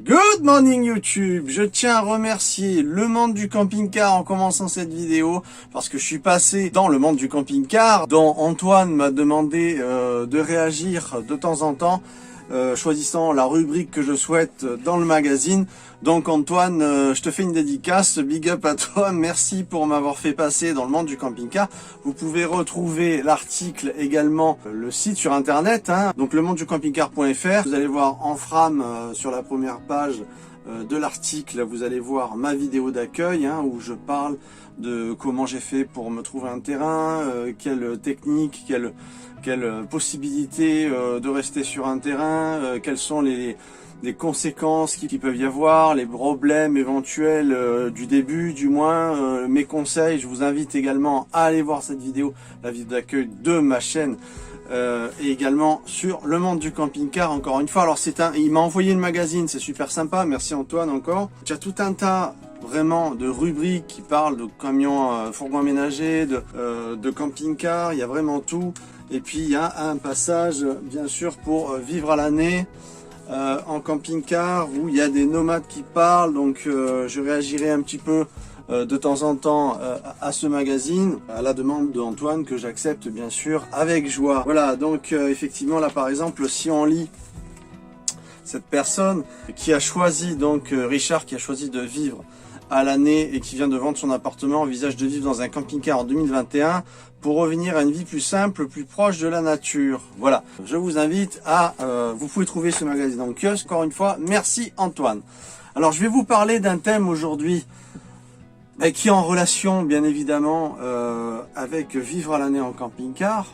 Good morning YouTube. Je tiens à remercier le monde du camping-car en commençant cette vidéo parce que je suis passé dans le monde du camping-car dont Antoine m'a demandé de réagir de temps en temps choisissant la rubrique que je souhaite dans le magazine. Donc Antoine, je te fais une dédicace, big up à toi, merci pour m'avoir fait passer dans le monde du camping-car. Vous pouvez retrouver l'article également, le site sur internet, donc le monde du camping-car.fr. Vous allez voir en frame sur la première page de l'article, vous allez voir ma vidéo d'accueil où je parle de comment j'ai fait pour me trouver un terrain, quelle technique, quelle possibilité de rester sur un terrain, quelles sont les conséquences qui peuvent y avoir, les problèmes éventuels du début, du moins, mes conseils. Je vous invite également à aller voir cette vidéo, la vidéo d'accueil de ma chaîne, et également sur le monde du camping-car, encore une fois. Alors il m'a envoyé le magazine, c'est super sympa, merci Antoine encore. Il y a tout un tas vraiment de rubriques qui parlent de camions, fourgons aménagés, de camping-car, il y a vraiment tout. Et puis il y a un passage bien sûr pour vivre à l'année en camping-car où il y a des nomades qui parlent, donc je réagirai un petit peu de temps en temps à ce magazine, à la demande d'Antoine, que j'accepte bien sûr avec joie. Voilà, donc effectivement là par exemple, si on lit cette personne qui a choisi, donc Richard, qui a choisi de vivre à l'année et qui vient de vendre son appartement, envisage de vivre dans un camping-car en 2021 pour revenir à une vie plus simple, plus proche de la nature. Voilà, je vous invite à... vous pouvez trouver ce magazine en kiosque. Encore une fois, merci Antoine. Alors je vais vous parler d'un thème aujourd'hui qui est en relation bien évidemment avec vivre à l'année en camping-car.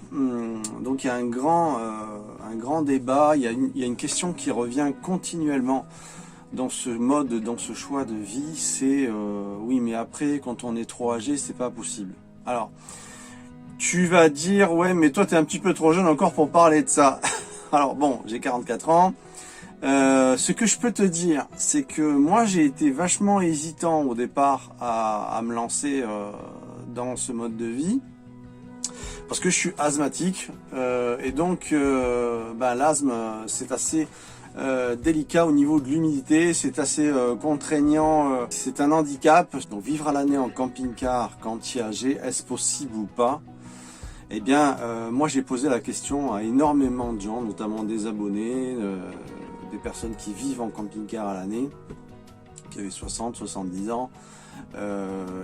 Donc il y a un grand débat, il y a une question qui revient continuellement dans ce mode, dans ce choix de vie, c'est oui mais après quand on est trop âgé c'est pas possible. Alors tu vas dire ouais mais toi t'es un petit peu trop jeune encore pour parler de ça. Alors bon, j'ai 44 ans, ce que je peux te dire c'est que moi j'ai été vachement hésitant au départ à me lancer dans ce mode de vie parce que je suis asthmatique et donc l'asthme c'est assez délicat au niveau de l'humidité, c'est assez contraignant, c'est un handicap. Donc vivre à l'année en camping-car quand tu es âgé, est-ce possible ou pas? Eh bien moi j'ai posé la question à énormément de gens, notamment des abonnés, des personnes qui vivent en camping-car à l'année, qui avaient 60, 70 ans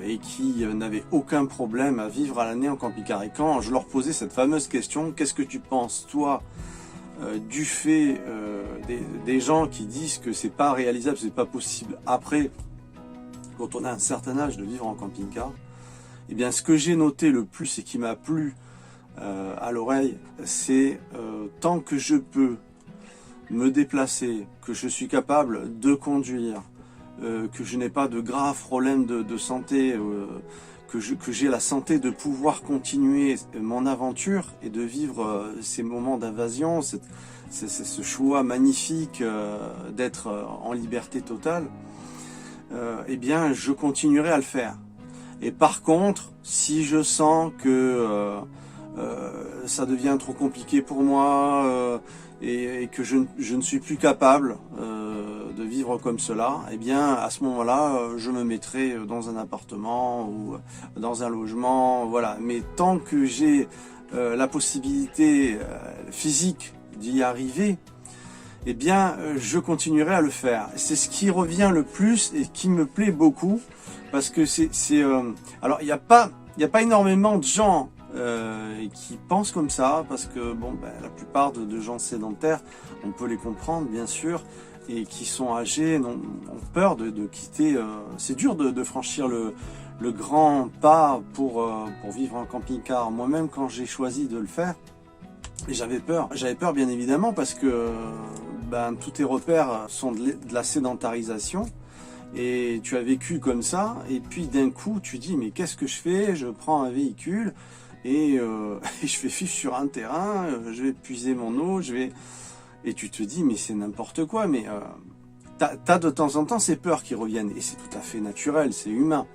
et qui n'avaient aucun problème à vivre à l'année en camping-car. Et quand je leur posais cette fameuse question, qu'est-ce que tu penses toi du fait des gens qui disent que c'est pas réalisable, c'est pas possible après, quand on a un certain âge, de vivre en camping-car, eh bien ce que j'ai noté le plus et qui m'a plu à l'oreille, c'est tant que je peux me déplacer, que je suis capable de conduire, que je n'ai pas de graves problèmes de santé, que j'ai la santé de pouvoir continuer mon aventure et de vivre ces moments d'invasion, ce choix magnifique d'être en liberté totale, eh bien je continuerai à le faire. Et par contre, si je sens que ça devient trop compliqué pour moi et que je ne suis plus capable de vivre comme cela, eh bien à ce moment-là, je me mettrai dans un appartement ou dans un logement, voilà. Mais tant que j'ai la possibilité physique d'y arriver, eh bien je continuerai à le faire. C'est ce qui revient le plus et qui me plaît beaucoup, parce que alors il n'y a pas énormément de gens qui pensent comme ça, parce que bon, la plupart de gens sédentaires, on peut les comprendre bien sûr, et qui sont âgés, ont peur de quitter. C'est dur de franchir le grand pas pour vivre en camping-car. Moi-même, quand j'ai choisi de le faire, j'avais peur bien évidemment, parce que tous tes repères sont de la sédentarisation. Et tu as vécu comme ça, et puis d'un coup tu dis mais qu'est-ce que je fais? Je prends un véhicule et je vais vivre sur un terrain, je vais puiser mon eau, et tu te dis mais c'est n'importe quoi. Mais t'as de temps en temps ces peurs qui reviennent, et c'est tout à fait naturel, c'est humain.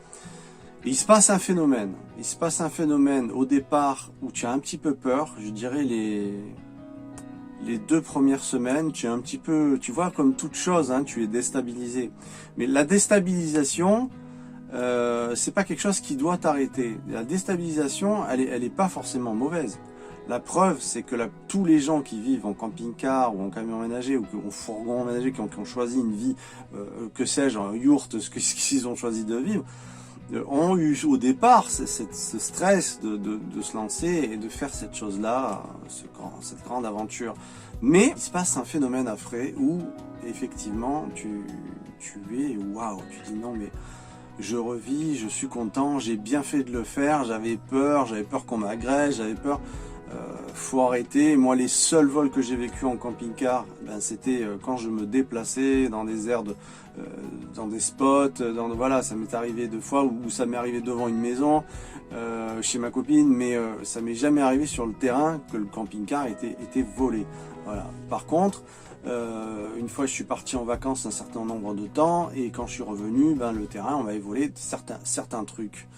Et il se passe un phénomène, au départ où tu as un petit peu peur, je dirais les les 2 premières semaines, tu es un petit peu, tu vois, comme toute chose, hein, tu es déstabilisé. Mais la déstabilisation, c'est pas quelque chose qui doit t'arrêter. La déstabilisation, elle est pas forcément mauvaise. La preuve, c'est que tous les gens qui vivent en camping-car ou en camion ménager ou en fourgon ménager, qui ont choisi une vie, que sais-je, en yourte, ce qu'ils ont choisi de vivre, ont eu au départ ce stress de se lancer et de faire cette chose-là, cette grande aventure. Mais il se passe un phénomène après où effectivement tu es waouh, tu dis non mais je revis, je suis content, j'ai bien fait de le faire, j'avais peur qu'on m'agresse, j'avais peur. Faut arrêter. Moi, les seuls vols que j'ai vécu en camping-car, ben, c'était quand je me déplaçais dans des aires dans des spots, voilà, ça m'est arrivé 2 fois, ou ça m'est arrivé devant une maison, chez ma copine, mais ça m'est jamais arrivé sur le terrain que le camping-car était volé. Voilà. Par contre, une fois je suis parti en vacances un certain nombre de temps, et quand je suis revenu, ben, le terrain, on m'avait volé certains trucs.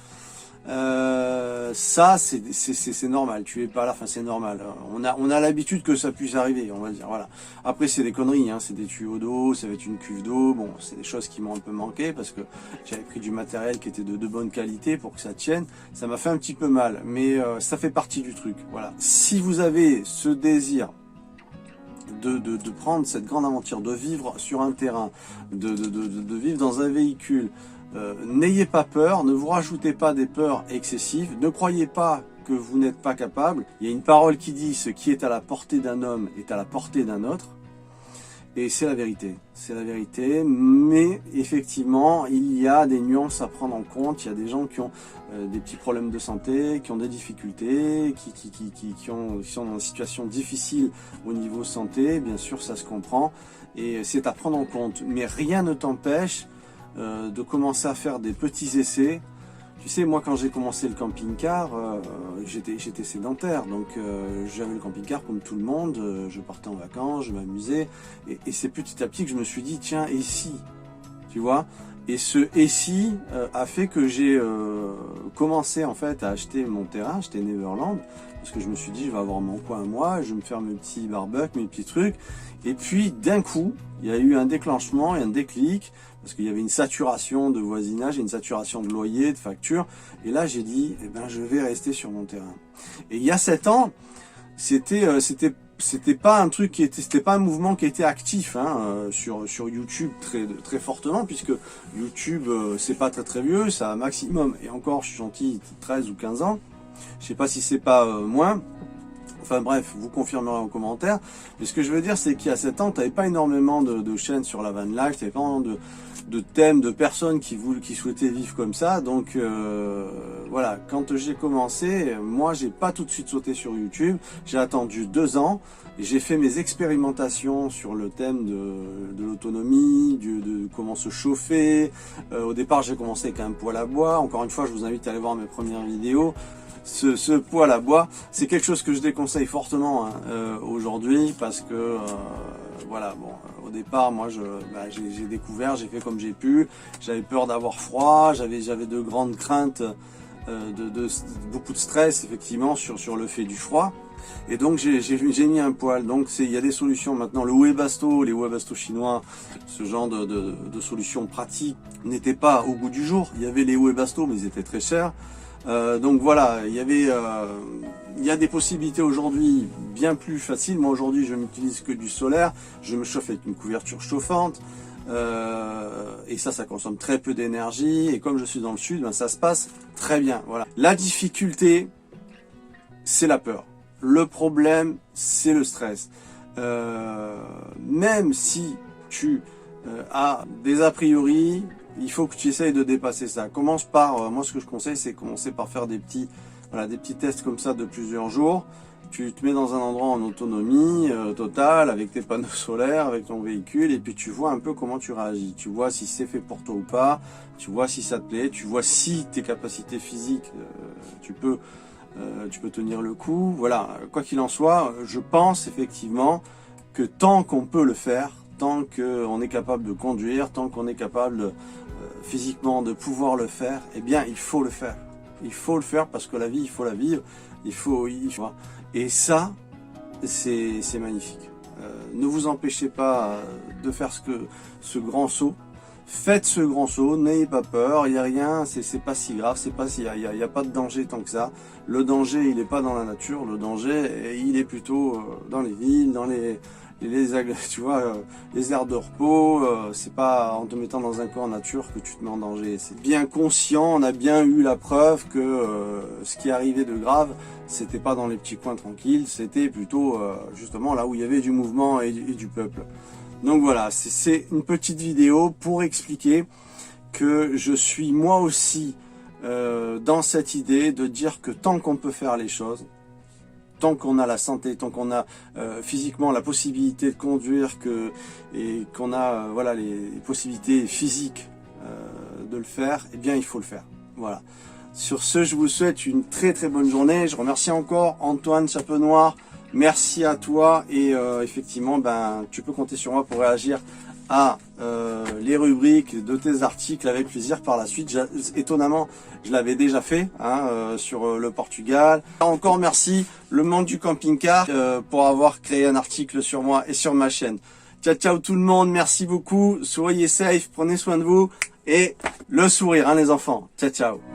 Ça c'est normal, tu es pas là, enfin c'est normal, on a l'habitude que ça puisse arriver, on va dire, voilà. Après c'est des conneries, hein, c'est des tuyaux d'eau, ça va être une cuve d'eau, bon c'est des choses qui m'ont un peu manqué parce que j'avais pris du matériel qui était de bonne qualité pour que ça tienne, ça m'a fait un petit peu mal, mais ça fait partie du truc, voilà. Si vous avez ce désir de prendre cette grande aventure, de vivre sur un terrain, de vivre dans un véhicule, n'ayez pas peur, ne vous rajoutez pas des peurs excessives, ne croyez pas que vous n'êtes pas capable. Il y a une parole qui dit « ce qui est à la portée d'un homme est à la portée d'un autre ». Et c'est la vérité, mais effectivement, il y a des nuances à prendre en compte. Il y a des gens qui ont des petits problèmes de santé, qui ont des difficultés, qui sont dans une situation difficile au niveau santé. Bien sûr, ça se comprend, et c'est à prendre en compte. Mais rien ne t'empêche de commencer à faire des petits essais. Tu sais, moi quand j'ai commencé le camping-car, j'étais sédentaire, donc j'avais le camping-car comme tout le monde, je partais en vacances, je m'amusais, et c'est petit à petit que je me suis dit, tiens, et si, tu vois, et ce « et si » a fait que j'ai commencé en fait à acheter mon terrain, acheter Neverland, parce que je me suis dit, je vais avoir mon coin à moi, je vais me faire mes petits barbecues, mes petits trucs, et puis d'un coup, il y a eu un déclenchement et un déclic, parce qu'il y avait une saturation de voisinage, une saturation de loyer, de factures, et là j'ai dit, eh ben je vais rester sur mon terrain. Et il y a 7 ans, c'était pas un truc c'était pas un mouvement qui était actif, hein, sur YouTube très fortement, puisque YouTube c'est pas très vieux, ça a maximum, et encore je suis gentil, 13 ou 15 ans, je sais pas si c'est pas moins. Enfin bref, vous confirmerez en commentaire. Mais ce que je veux dire, c'est qu'il y a 7 ans, tu n'avais pas énormément de chaînes sur la van life, tu n'avais pas énormément de thèmes, de personnes qui souhaitaient vivre comme ça. Donc voilà, quand j'ai commencé, moi j'ai pas tout de suite sauté sur YouTube. J'ai attendu 2 ans et j'ai fait mes expérimentations sur le thème de l'autonomie, de comment se chauffer. Au départ, j'ai commencé avec un poêle à bois. Encore une fois, je vous invite à aller voir mes premières vidéos. Ce poêle à bois, c'est quelque chose que je déconseille fortement, hein, aujourd'hui, parce que voilà, bon, au départ, moi, j'ai découvert, j'ai fait comme j'ai pu, j'avais peur d'avoir froid, j'avais de grandes craintes, beaucoup de stress, effectivement, sur le fait du froid. Et donc j'ai mis un poêle. Donc il y a des solutions maintenant. Le Webasto, les Webasto chinois, ce genre de solutions pratiques n'étaient pas au goût du jour. Il y avait les Webasto, mais ils étaient très chers. Donc voilà, il y a des possibilités aujourd'hui bien plus faciles. Moi aujourd'hui je n'utilise que du solaire, je me chauffe avec une couverture chauffante, et ça consomme très peu d'énergie, et comme je suis dans le sud, ben, ça se passe très bien. Voilà. La difficulté, c'est la peur. Le problème, c'est le stress. Même si tu as des a priori, il faut que tu essayes de dépasser ça. Commence par, moi ce que je conseille, c'est commencer par faire des petits tests comme ça de plusieurs jours. Tu te mets dans un endroit en autonomie totale, avec tes panneaux solaires, avec ton véhicule, et puis tu vois un peu comment tu réagis. Tu vois si c'est fait pour toi ou pas, tu vois si ça te plaît, tu vois si tes capacités physiques, tu peux tenir le coup. Voilà, quoi qu'il en soit, je pense effectivement que tant qu'on peut le faire, tant qu'on est capable de conduire, tant qu'on est capable physiquement de pouvoir le faire, eh bien il faut le faire. Il faut le faire parce que la vie, il faut la vivre. Il faut. Et ça, c'est magnifique. Ne vous empêchez pas de faire ce grand saut. Faites ce grand saut, n'ayez pas peur, il n'y a rien, c'est pas si grave, il y a pas de danger tant que ça. Le danger, il n'est pas dans la nature, le danger, il est plutôt dans les villes, dans tu vois, les aires de repos. C'est pas en te mettant dans un coin en nature que tu te mets en danger. C'est bien conscient, on a bien eu la preuve que ce qui arrivait de grave, c'était pas dans les petits coins tranquilles, c'était plutôt justement là où il y avait du mouvement et du peuple. Donc voilà, c'est une petite vidéo pour expliquer que je suis moi aussi dans cette idée de dire que tant qu'on peut faire les choses, tant qu'on a la santé, tant qu'on a physiquement la possibilité de conduire et qu'on a voilà, les possibilités physiques de le faire, eh bien il faut le faire. Voilà. Sur ce, je vous souhaite une très très bonne journée. Je remercie encore Antoine Chapeau Noir. Merci à toi et effectivement, tu peux compter sur moi pour réagir à les rubriques de tes articles avec plaisir par la suite. Étonnamment, je l'avais déjà fait sur le Portugal. Encore merci le monde du camping-car pour avoir créé un article sur moi et sur ma chaîne. Ciao ciao tout le monde, merci beaucoup, soyez safe, prenez soin de vous et le sourire les enfants. Ciao ciao.